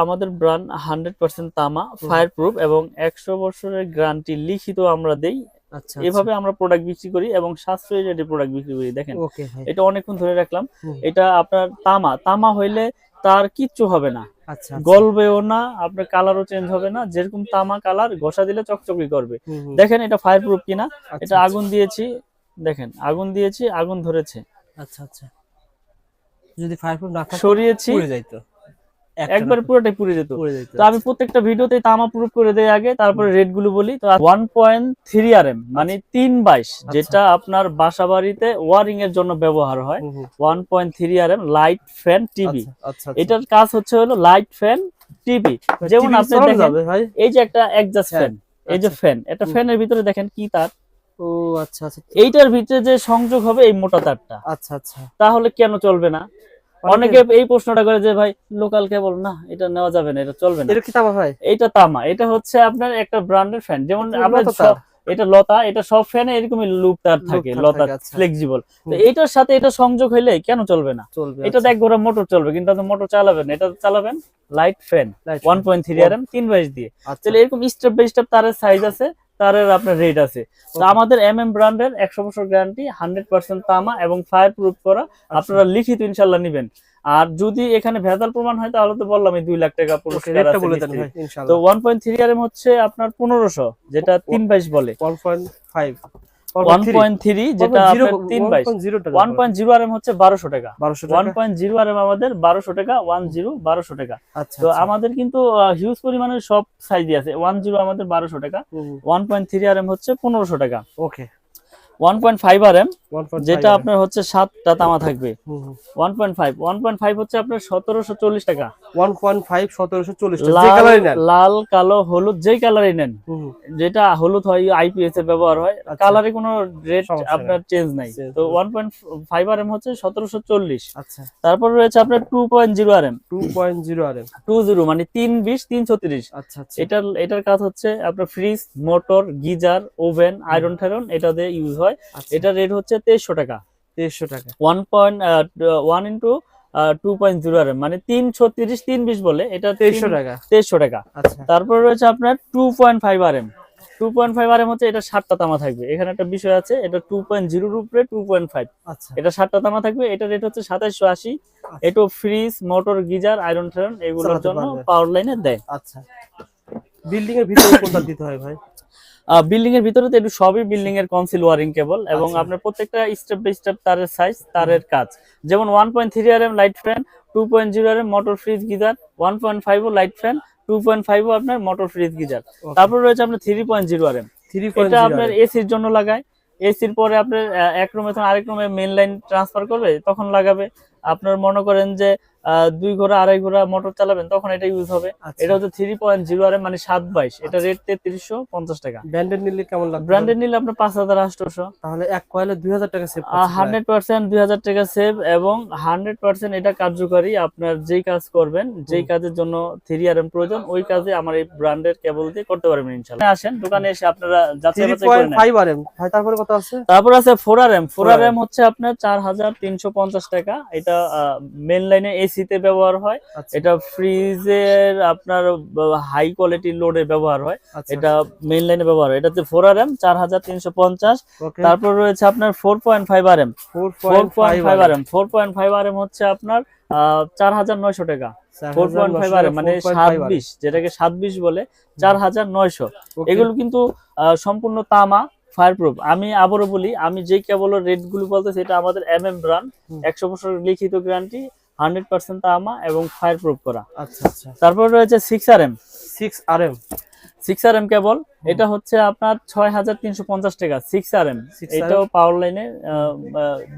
আমাদের ব্র্যান্ড 100% তামা, fire proof এবং 100 বছরের গ্যারান্টি লিখিত আমরা দেই। আচ্ছা, এভাবে আমরা প্রোডাক্ট বিক্রি করি এবং সাশ্রয়ী রেটে প্রোডাক্ট বিক্রি করি। দেখেন ওকে ভাই। এটা অনেকক্ষণ ধরে রাখলাম। এটা আপনার তামা, তামা হইলে তার কিচ্ছু হবে না, আচ্ছা, গলবেও না, আপনার কালারও চেঞ্জ হবে না। যেরকম তামা কালার ঘষা দিলে চকচকি করবে। হুম। দেখেন এটা ফায়ার প্রুফ কিনা। আচ্ছা, এটা আগুন দিয়েছি, দেখেন আগুন দিয়েছি, আগুন ধরেছে। আচ্ছা, যদি ফায়ার প্রুফ না থাকতো সরিয়েছি, পুড়ে যাইতো, একবার পুরোটাই পুড়ে যেত। তো আমি প্রত্যেকটা ভিডিওতে তামা প্রুফ করে দেই আগে, তারপরে রেট গুলো বলি। তো 1.3 আরএম মানে 322, যেটা আপনার বাসা বাড়িতে ওয়ারিং এর জন্য ব্যবহার হয়। 1.3 আরএম লাইট ফ্যান টিভি। এটার কাজ হচ্ছে হলো লাইট ফ্যান টিভি। যেমন আপনি দেখেন এই যে একটা এক্সজস্ট ফ্যান, এই যে ফ্যান, একটা ফ্যানের ভিতরে দেখেন কি তার। ও আচ্ছা, এইটার ভিতরে যে সংযোগ হবে এই মোটা তারটা। আচ্ছা, তাহলে কেন চলবে না? অনেকে এই প্রশ্নটা করে যে ভাই লোকাল কেবল না, এটা নেওয়া যাবে না, এটা চলবে না। এটা কি তামা ভাই? এটা তামা। এটা হচ্ছে আপনার একটা ব্র্যান্ডের ফ্যান। যেমন আপনার এটা লতা, এটা সব ফ্যানে এরকমই লুপ তার থাকে, লতা ফ্লেক্সিবল। তো এটার সাথে এটা সংযোগ হইলে কেন চলবে না? এটা এক ঘোড়া মোটর চলবে, কিন্তু আপনি মোটর চালাবেন, এটা চালাবেন লাইট ফ্যান 1.3 আরএম 322 দিয়ে। তাহলে এরকম স্টেপ বাই স্টেপ তারের সাইজ আছে, তারের আপনার রেট আছে। তো আমাদের এমএম ব্র্যান্ডের 100 বছর গ্যারান্টি, 100% তামা এবং ফায়ার প্রুফ করা। আপনারা লিখিত ইনশাআল্লাহ নেবেন। আর যদি এখানে ভেজাল প্রমাণ হয় তাহলে তো বললাম 2 লাখ টাকা পুরস্কার আছে। তো 1.3 আরএম হচ্ছে আপনার 1500, যেটা 322 বলে। 1.3 যেটা আপনার 322, 1.0 আরএম হচ্ছে 1200 টাকা। 1.0 আরএম আমাদের 1200 টাকা, 10 1200 টাকা। তো আমাদের কিন্তু হিউজ পরিমাণের সব সাইজই আছে। 10 আমাদের 1200 টাকা, 1.3 আরএম হচ্ছে 1500 টাকা। ওকে। 1.5 আরএম যেটা আপনার হচ্ছে 7টা তামা থাকবে। 1.5 হচ্ছে আপনার 1740 টাকা। 1.5 1740 টাকা, যে কালারই নেন, লাল কালো হলুদ যেই কালারই নেন। যেটা হলুদ হয় আইপিএস এর ব্যবহার হয়, কালারে কোনো রেট আপনার চেঞ্জ নাই। তো 1.5 আরএম হচ্ছে 1740। আচ্ছা। তারপর রয়েছে আপনার 2.0 আরএম। 2.0 আরএম 20 মানে 320 336। আচ্ছা, এটার কাজ হচ্ছে আপনার fridge, motor, geyser, oven, iron ঠায়রন এটা দিয়ে ইউজ হয়। এটার রেট হচ্ছে 2300 টাকা। 2300 টাকা। 1.1 ইনটু 2.0 আরএম মানে 336 320 বলে, এটা 2300 টাকা। 2300 টাকা। আচ্ছা। তারপর রয়েছে আপনার 2.5 আরএম। 2.5 আরএম হচ্ছে এটা 7টা তামা থাকবে। এখানে একটা বিষয় আছে, এটা 2.0 এর উপরে 2.5। আচ্ছা। এটা 7টা তামা থাকবে। এটা রেট হচ্ছে 2780। এটা ফ্রিজ, মোটর, গিজার, আয়রন ঠায়রন এগুলোর জন্য পাওয়ার লাইনে দেয়। আচ্ছা। বিল্ডিং এর ভিতরে কোনটা দিতে হয় ভাই? বিল্ডিং এর ভিতরে তো একটু সবই বিল্ডিং এর কনসিল ওয়ারিং কেবল, এবং আপনার প্রত্যেকটা স্টেপ বাই স্টেপ তারের সাইজ, তারের কাজ। যেমন 1.3 RM light fan, 2.0 RM motor, fridge, geyser, 1.5 light fan, 2.5 আপনার মোটর, ফ্রিজ, গিজার। তারপর রয়েছে আপনার 3.0 আরএম। এটা আপনার এসির জন্য লাগায়। এসির পরে আপনার এক রুমে থেকে আরেক রুমে মেইন লাইন ট্রান্সফার করবে, তখন লাগাবে। আপনার মনে করেন যে 2 ঘোড়া 2.5 ঘোড়া মোটর চালাবেন, তখন এটা ইউজ হবে। এটা হচ্ছে 3.0 আরএম মানে 722। এটা রেট 3350 টাকা। ব্র্যান্ডেড নিলে কেমন লাগবে? ব্র্যান্ডেড নিলে আপনার 5800। তাহলে এক কয়েলে 2000 টাকা সেভ। 100% 2000 টাকা সেভ, এবং 100% এটা কার্যকারী। আপনার যেই কাজ করবেন, যেই কাজের জন্য 3 আরএম প্রয়োজন, ওই কাজে আমার এই ব্র্যান্ডের কেবল দিয়ে করতে পারবেন ইনশাআল্লাহ। আসেন দোকানে এসে আপনারা যাচাই বাছাই করে নেন। 3.5 আরএম ভাই, তারপরে কত আছে? তারপর আছে 4 আরএম। 4 আরএম হচ্ছে আপনার 4350 টাকা। এটা মেইন লাইনে এসি তে ব্যবহার হয়। এটা ফ্রিজের আপনার হাই কোয়ালিটি লোডে ব্যবহার হয়। এটা মেইন লাইনে ব্যবহার হয়। এটাতে 4 আরএম 4350। তারপর রয়েছে আপনার 4.5 আরএম। 4.5 আরএম 4.5 আরএম হচ্ছে আপনার 4900 টাকা। 4.5 আরএম মানে 27, যেটাকে 27 বলে, 4900। এগুলো কিন্তু সম্পূর্ণ তামা, ফায়ার প্রুফ। আমি আবারও বলি, আমি যে কেবলের রেট গুলো বলতেছি, এটা আমাদের এমএম ব্র্যান্ড, 100 বছরের লিখিত গ্যারান্টি, 100% তামা এবং ফায়ার প্রুফ করা। আচ্ছা। তারপর রয়েছে 6 আরএম। 6 আরএম কেবল। এটা হচ্ছে আপনার 6350 টাকা। 6 আরএম এটাও পাওয়ার লাইনে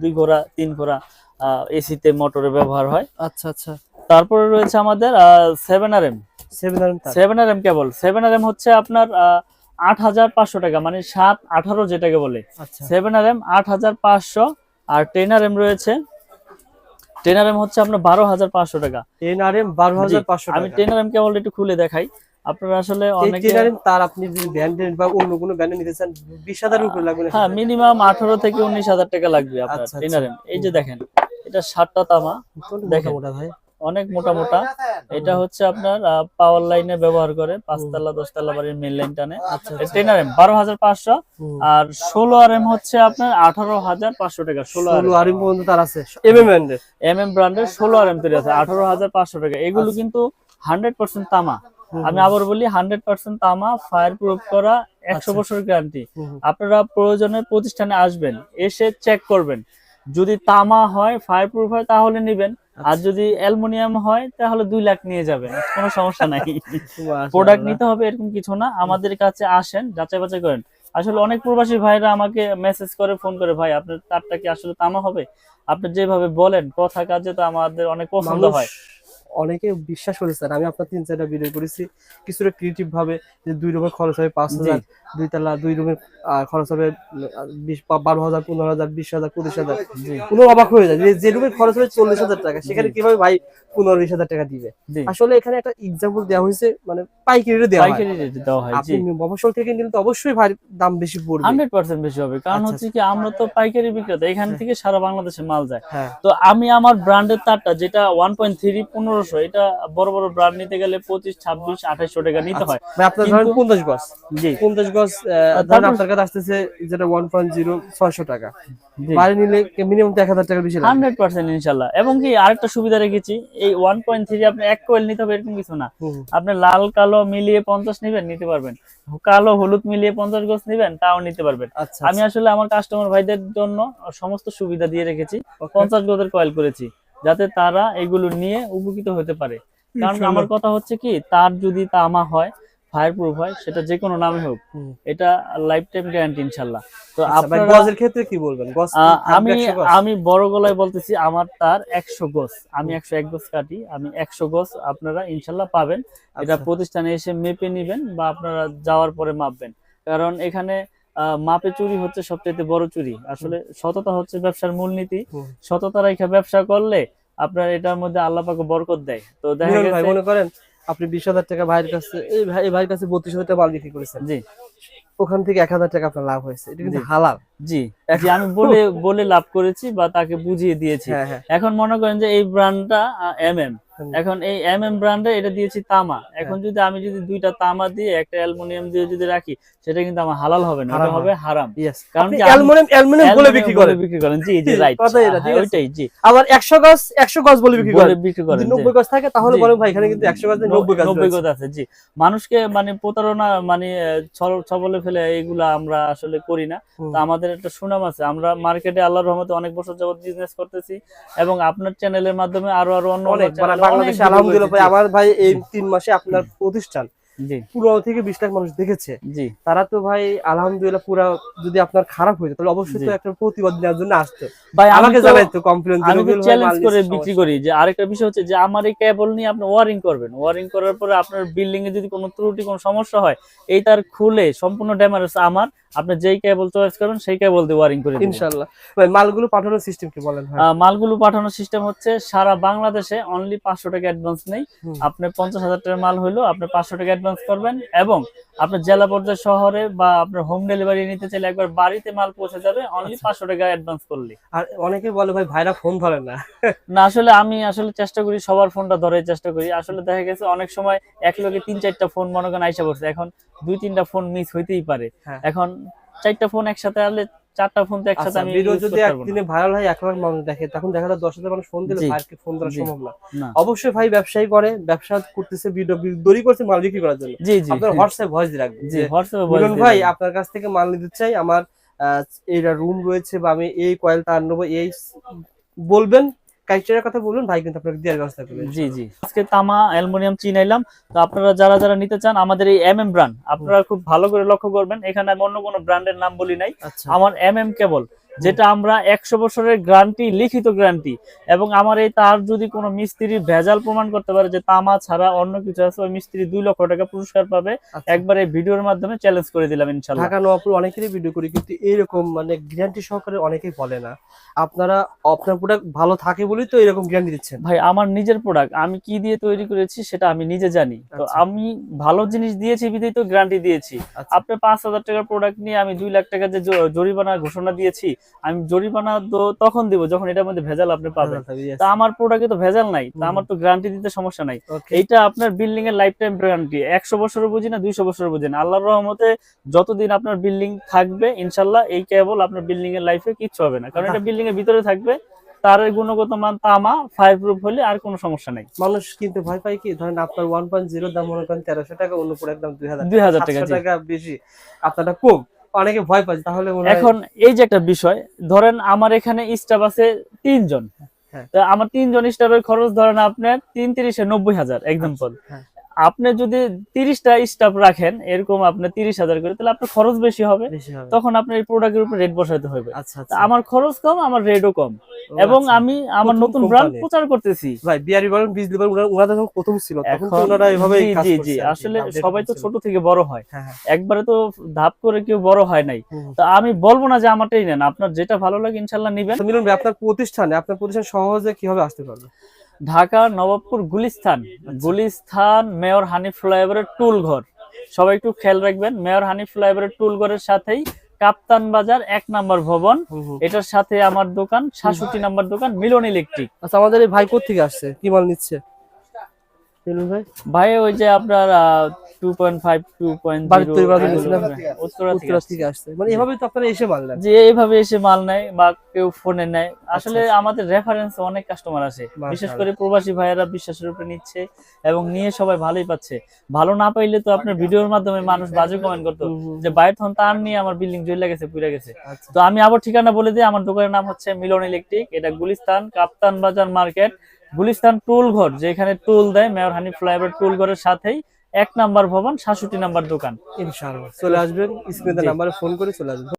2 ঘোড়া 3 ঘোড়া এসিতে মোটরে ব্যবহার হয়। আচ্ছা। তারপরে রয়েছে আমাদের 7 আরএম। 7 আরএম কেবল। 7 আরএম হচ্ছে আপনার 8500 টাকা মানে 718 যেটাকে বলে। 7 আরএম 8500। আর 10 আরএম রয়েছে। 10 আরএম হচ্ছে আপনার 12500 টাকা। 10 আরএম 12500 টাকা। আমি 10 আরএম কেবল একটু খুলে দেখাই। আপনারা আসলে অনেকে 10 আরএম তার আপনি যদি ব্র্যান্ডেড বা অন্য কোনো ব্র্যান্ডে নিতে চান 20000 এর উপরে লাগবে না? হ্যাঁ, মিনিমাম 18 থেকে 19000 টাকা লাগবে আপনার 10 আরএম। এই যে দেখেন, এটা 7টা তামা। দেখেন মোটা ভাই, অনেক মোটা মোটা। এটা হচ্ছে আপনার পাওয়ার লাইনে ব্যবহার করে, 5 তলা 10 তলা বাড়ির মেইন লাইন টানে। ট্রেনার এম 12,500, আর 16 RM হচ্ছে আপনার 18,500 টাকা। 16 আরএম পর্যন্ত তার আছে এমএম ব্র্যান্ডের 16 RM তৈরি আছে 18,500 টাকা। এগুলো কিন্তু 100% তামা। আমি আবার বলি 100% তামা, ফায়ার প্রুফ করা, 100 বছর গ্যারান্টি। আপনারা প্রয়োজনে প্রতিষ্ঠানে আসবেন, এসে চেক করবেন। যদি তামা হয়, ফায়ার প্রুফ হয়, তাহলে নেবেন। আর যদি অ্যালুমিনিয়াম হয় তাহলে 2 লাখ নিয়ে যাবেন, কোনো সমস্যা নাই। প্রোডাক্ট নিতে হবে এরকম কিছু না, আমাদের কাছে আসেন, যাচাই বাছাই করেন। আসলে অনেক প্রবাসী ভাইরা আমাকে মেসেজ করে, ফোন করে, ভাই আপনার তারটা কি আসলে তামা হবে? আপনি যেভাবে বলেন কথা কাজে তো আমাদের অনেক পছন্দ হয়। অনেকে বিশ্বাস করে স্যার, আমি আপনার 3-4টা ভিডিও করেছি কিছুটা ক্রিয়েটিভ ভাবে, যে 2 রুমের খরচ হবে 5,000, 2 তলা 2 রুমের খরচ হবে 12,000, 15,000, 20,000, 25,000। কোনো অবাক হয়ে যায় যে রুমের খরচ হবে 40,000 টাকা, সেখানে কিভাবে ভাই 15-20,000 টাকা দিবে? আসলে এখানে একটা এক্সাম্পল দেওয়া হয়েছে, মানে পাইকারি রেটে দেওয়া হয়। আপনি মফস্বল থেকে নিলে তো অবশ্যই ভাই দাম বেশি পড়বে, 100% বেশি হবে। কারণ হচ্ছে কি, আমরা তো পাইকারি বিক্রেতা, এখান থেকে সারা বাংলাদেশে মাল যায়। তো আমি আমার ব্র্যান্ডের তারটা যেটা 1.3 1500, এটা বড় বড় ব্র্যান্ড নিতে গেলে 25, 26, 2800 টাকা নিতে হয়। আপনার ধরেন 50 গজ, জি 50 গজ ধরেন আপনার কাছে আসতেছে যেটা 1.0 600 টাকা, বাইরে নিলে মিনিমাম 1000 টাকা বেশি লাগবে 100% ইনশাআল্লাহ। এবং কি আরেকটা সুবিধা রেখেছি, এই 1.3 আপনি এক কোয়েল নিতে হবে এরকম কিছু না। আপনি লাল কালো মিলিয়ে 50 নেবেন, নিতে পারবেন। কালো হলুদ মিলিয়ে 50 গজ নেবেন, তাও নিতে পারবেন। আমি আসলে আমার কাস্টমার ভাইদের জন্য সমস্ত সুবিধা দিয়ে রেখেছি। 50 গজের কয়েল করেছি, যাতে তারা এগুলো নিয়ে উপকৃত হতে পারে। কারণ আমার কথা হচ্ছে কি, তার যদি তামা হয়, ফায়ার প্রুফ হয়, সেটা যে কোনো নামে হোক, এটা লাইফ টাইম গ্যারান্টি ইনশাআল্লাহ। তো আপনারা গজের ক্ষেত্রে কি বলবেন? গজ আমি বড় গলায় বলতেছি, আমার তার 100 গজ, আমি 101 গজ কাটি, আমি 100 গজ আপনারা ইনশাআল্লাহ পাবেন। এটা প্রতিষ্ঠানে এসে মেপে নিবেন বা আপনারা যাওয়ার পরে মাপবেন। কারণ এখানে মাপে চুরি হচ্ছে সবচেয়ে বড় চুরি। আসলে সততা হচ্ছে ব্যবসার মূলনীতি। সততা রেখে ব্যবসা করলে আপনার এটার মধ্যে আল্লাহ পাক বরকত দেয়। তো দেখা গেছে, মনে করেন আপনি 20,000 টাকা ভাইয়ের কাছে, এই ভাইয়ের কাছে 32,000 টাকা মাল বিক্রি করেছেন, জি, ওখান থেকে 1,000 টাকা আপনার লাভ হয়েছে, এটা কিন্তু হালাল। জি, আমি বলে লাভ করেছি বা তাকে বুঝিয়ে দিয়েছি। এখন মনে করেন যে এই ব্র্যান্ডটা এমএম, এখন এই এমএম ব্র্যান্ডে এটা দিয়েছি তামা। এখন যদি আমি 2টা তামা দিয়ে একটা অ্যালুমিনিয়াম দিয়ে যদি রাখি, সেটা কিন্তু আমার হালাল হবে না, এটা হবে হারাম। কারণ কি অ্যালুমিনিয়াম বলে বিক্রি করেন। জি জি, রাইট, ওইটাই। জি, আবার 100 গজ বলে বিক্রি করেন। যদি 90 গজ থাকে তাহলে বলেন ভাই এখানে কিন্তু 100 গজ 90 গজ আছে। জি, মানুষকে মানে প্রতারণা, মানে ছবলে ফেলে এগুলা আমরা আসলে করি না। তো আমাদের একটা সুনাম আছে, আমরা মার্কেটে আল্লাহর রহমতে অনেক বছর যাবত বিজনেস করতেছি, এবং আপনার চ্যানেলের মাধ্যমে আরো অন্য বাংলাদেশে আলহামদুলিল্লাহ ভাই, আমার ভাই এই 3 মাসে আপনার প্রতিষ্ঠান 15 থেকে 20 লাখ মানুষ দেখেছে। তারা তো ভাই আলহামদুলিল্লাহ পুরো, যদি আপনার খারাপ হয়ে যায় তাহলে অবশ্যই তো একটা প্রতিবাদ নেওয়ার জন্য আসতো ভাই। আমাকে জানাইতো, কমপ্লেইন দিল, আমি চ্যালেঞ্জ করে বিক্রি করি। যে আরেকটা বিষয় হচ্ছে যে আমার এই কেবল নিয়ে আপনি ওয়ারিং করবেন, ওয়ারিং করার পরে আপনার বিল্ডিং এ যদি কোনো ত্রুটি, কোনো সমস্যা হয়, এই তার খুলে সম্পূর্ণ ড্যামেজ আমার, আপনি যেই কেবল চয়েস করবেন সেই কেবল দিয়ে ওয়ারিং করে দিবেন ইনশাআল্লাহ। ভাই মালগুলো পাঠানোর সিস্টেম কি বলেন ভাই? মালগুলো পাঠানোর সিস্টেম হচ্ছে সারা বাংলাদেশে অনলি 500 টাকা অ্যাডভান্স নেই। আপনি 50,000 টাকার মাল হইলো আপনি 500 টাকা অ্যাডভান্স করবেন, এবং আপনার জেলা পর্যায়ে শহরে বা আপনার হোম ডেলিভারি নিতে চাইলে একবার বাড়িতে মাল পৌঁছে যাবে অনলি 500 টাকা অ্যাডভান্স করলে। আর অনেকে বলে ভাই ভাইরা ফোন ধরে না। না, আসলে আমি চেষ্টা করি সবার ফোনটা ধরার চেষ্টা করি। আসলে দেখা গেছে অনেক সময় এক লগে 3-4টা ফোন মনে করেন আইসা পড়ছে, এখন 2-3টা ফোন মিস হইতেই পারে। এখন 4টা ফোন একসাথে আসলে 4টা ফোন তো একসাথে আমি ভিডিও যদি একদিনে ভাইরাল হয় 1 লাখ মানুষ দেখে, তখন দেখা যায় 10,000 মানুষ ফোন দিলে ভাইকে ফোন ধরা সম্ভব না। অবশ্যই ভাই ব্যবসায়ী করে, ব্যবসা করতেছে, ভিডিও তৈরি করছে মাল বিক্রি করার জন্য। আপনার হোয়াটসঅ্যাপ ভয়েস দিয়ে রাখবেন। জি, হোয়াটসঅ্যাপে ভয়েস দিবেন ভাই আপনার কাছ থেকে মাল নিতে চাই, আমার এইটা রুম রয়েছে বা আমি এই কয়েল তার নেব, এই বলবেন, কাইচারের কথা বলবেন, ভাই কিন্তু আপনাকে দেওয়ার ব্যবস্থা করবে। জি জি, আজকে তামা অ্যালুমিনিয়াম চিনাইলাম। তো আপনারা যারা নিতে চান আমাদের এই এমএম ব্র্যান্ড, আপনারা খুব ভালো করে লক্ষ্য করবেন, এখানে আমি অন্য কোনো ব্র্যান্ডের নাম বলি নাই। আমার এমএম কেবল, যেটা আমরা 100 বছরের গ্যারান্টি, লিখিত গ্যারান্টি, এবং আমার এই তার যদি কোনো মিস্ত্রি ভেজাল প্রমাণ করতে পারে যে তামা ছাড়া অন্য কিছু আছে, ওই মিস্ত্রি 2 লক্ষ টাকা পুরস্কার পাবে। একবার এই ভিডিওর মাধ্যমে চ্যালেঞ্জ করে দিলাম ইনশাআল্লাহ। ঢাকা নওয়াপুর অনেকেরই ভিডিও করি, কিন্তু এরকম মানে গ্যারান্টি সহকারে অনেকেই বলে না। আপনারা আপনার প্রোডাক্ট ভালো থাকে বলেই তো এরকম গ্যারান্টি দিচ্ছেন। ভাই আমার নিজের প্রোডাক্ট, আমি কি দিয়ে তৈরি করেছি সেটা আমি নিজে জানি। তো আমি ভালো জিনিস দিয়েছি বিধাই তো গ্যারান্টি দিয়েছি। আপনি 5,000 টাকার প্রোডাক্ট নিয়ে আমি 2 লাখ টাকা যে জরিমানা ঘোষণা দিয়েছি, আমি জরিমানা তো তখন দিব যখন এটার মধ্যে ভেজাল আপনি পাবেন। Yes. তা আমার প্রোডাক্টে তো ভেজাল নাই, তা হুম। আমার তো গ্যারান্টি দিতে সমস্যা নাই। Okay. এইটা আপনার বিল্ডিং এর লাইফ টাইম গ্যারান্টি, 100 বছরও বুঝি না 200 বছরও বুঝি না, আল্লাহর রহমতে যতদিন আপনার বিল্ডিং থাকবে ইনশাল্লাহ এই কেবল আপনার বিল্ডিং এর লাইফে কিচ্ছু হবে না, কারণ এটা বিল্ডিং এর ভিতরে থাকবে। তার গুণগত মান তামা, ফায়ার প্রুফ হলে আর কোনো সমস্যা নাই। মানুষ কিনতে ভয় পায় কি, ধরেন আপনার 1.0 দাম মনে করেন 1300 টাকা, অন্য প্রোডাক্ট দাম 2000 2000 টাকা, 700 টাকা বেশি, আপনারটা কম, অনেকে ভয় পায়। তাহলে মনে হয় এখন এই যে একটা বিষয়, ধরেন আমার এখানে স্টাফ আছে 3 জন, হ্যাঁ। তা আমার 3 জন স্টাফের খরচ ধরেন আপনার 3 30 90,000 এক্সাম্পল। হ্যাঁ। আপনি যদি 30টা স্টাফ রাখেন এরকম আপনার 30,000 করে, তাহলে আপনার খরচ বেশি হবে, বেশি হবে। তখন আপনার এই প্রোডাক্টের উপর রেট বসাতে হবে। আচ্ছা তা আচ্ছা। আমার খরচ কম, আমার রেটও কম, ও এবং আচ্ছা। আমি আমার প্রথম নতুন ব্র্যান্ড company। প্রচার করতেছি। ভাই বিআরবি বলেন, বিজলি বলেন, ওনারা যখন প্রথম ছিল তখন তো এখন ওনারা এভাবেই কাজ জি করছে জি আর কি, আসলে update সবাই তো করছিল। ছোট থেকে বড় হয়, হ্যাঁ হ্যাঁ। একবারে তো ধাপ করে কেউ বড় হয় নাই। হুম। তা আমি বলবো না যে আমারটাই নেন, আপনার যেটা ভালো লাগে ইনশাল্লাহ নিবেন। তো মিলন ভাই, আপনার প্রতিষ্ঠান সহজে কিভাবে আসতে পারবে? ঢাকা নবাবপুর গুলিস্তান, গুলিস্তান মেয়র হানিফ ফ্লাইওভারের টুল ঘর, সবাই একটু খেয়াল রাখবেন। মেয়র হানিফ ফ্লাইওভারের টুল ঘরের সাথেই কাপ্তান বাজার 1 নম্বর ভবন, এটার সাথে আমার দোকান 66 নম্বর দোকান মিলন ইলেকট্রিক। আচ্ছা, আমাদের এই ভাই কোত্থেকে আসছে, কি মাল নিচ্ছে মিলন ভাই? ভাই ওই যে আপনার 2.5 বাড়ির তৈরি করা 2.0 জিনিস না? উত্তরা থেকে উত্তরা থেকে আসছে, মানে এভাবে তো আপনারা এসে মাল নেন। যে এইভাবে এসে মাল নেয় বা কেউ ফোনে নেয়। আসলে আমাদের রেফারেন্স অনেক কাস্টমার আসে, বিশেষ করে প্রবাসী ভাইয়েরা বিশ্বাসের উপরে নিচ্ছে এবং নিয়ে সবাই ভালোই পাচ্ছে। ভালো না পাইলে তো আপনার ভিডিওর মাধ্যমে মানুষ বাজে কমেন্ট করতো যে বাইরে তখন তার নিয়ে আমার বিল্ডিং জ্বলে গেছে, পুড়ে গেছে। আচ্ছা। তো আমি আবার ঠিকানা বলে দিই, আমার দোকানের নাম হচ্ছে মিলন ইলেকট্রিক, এটা গুলিস্তান কাপ্তান বাজার মার্কেট, গুলিস্তান টুল ঘর, যেখানে টুল দেয় মেয়র হানিফ ফ্লাইওভার টুল ঘরের সাথেই 1 নম্বর ভবন 66 নম্বর দোকান। ইনশাআল্লাহ চলে আসবেন, স্ক্রিনে নাম্বারে ফোন করে চলে আসবেন।